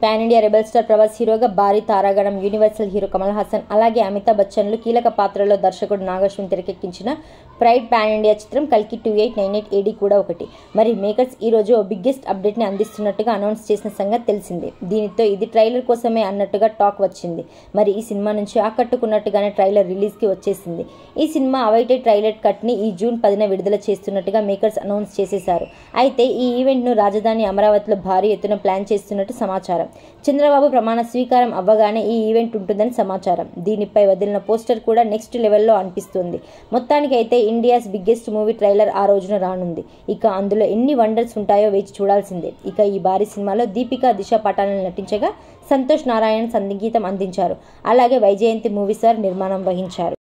Pan India rebel star Prabhas హీరోగా, భారీ తారాగణం universal hero Kamal Haasan అలాగే అమితాబ్ బచ్చన్లు కీలక పాత్రలో దర్శకుడు నాగశ్విన్ తెరకెక్కించిన ప్రైడ్ పాన్ ఇండియా చిత్రం కల్కి 2898 AD కూడా ఒకటి. మరి మేకర్స్ ఈ రోజు ఓ బిగ్గెస్ట్ అప్డేట్ ని అందిస్తున్నట్టుగా అనౌన్స్ చేసిన సంగతి తెలిసిందే. దీనితో ఇది ట్రైలర్ కోసమే అన్నట్టుగా టాక్ వచ్చింది. మరి ఈ సినిమా నుంచి ఆకట్టుకున్నట్టుగానే ట్రైలర్ రిలీజ్ కి వచ్చేసింది. ఈ సినిమా అవైటెడ్ ట్రైలర్ కట్ ని ఈ జూన్ 10న విడుదల చేస్తున్నట్టుగా మేకర్స్ అనౌన్స్ చేసేశారు. అయితే ఈ ఈవెంట్ ను రాజధాని అమరావతిలో భారీ ఎత్తున ప్లాన్ చేస్తున్నట్టు సమాచారం. చంద్రబాబు ప్రమాణ స్వీకారం అవ్వగానే ఈ ఈవెంట్ ఉంటుందని సమాచారం. దీనిపై వదిలిన పోస్టర్ కూడా నెక్స్ట్ లెవెల్లో అనిపిస్తుంది. మొత్తానికి అయితే ఇండియాస్ బిగ్గెస్ట్ మూవీ ట్రైలర్ ఆ రోజున రానుంది. ఇక అందులో ఎన్ని వండర్స్ ఉంటాయో వేచి చూడాల్సిందే. ఇక ఈ భారీ సినిమాలో దీపిక, దిశ పటాని నటించగా సంతోష్ నారాయణన్ సంగీతం అందించారు. అలాగే వైజయంతి మూవీ సార్ నిర్మాణం వహించారు.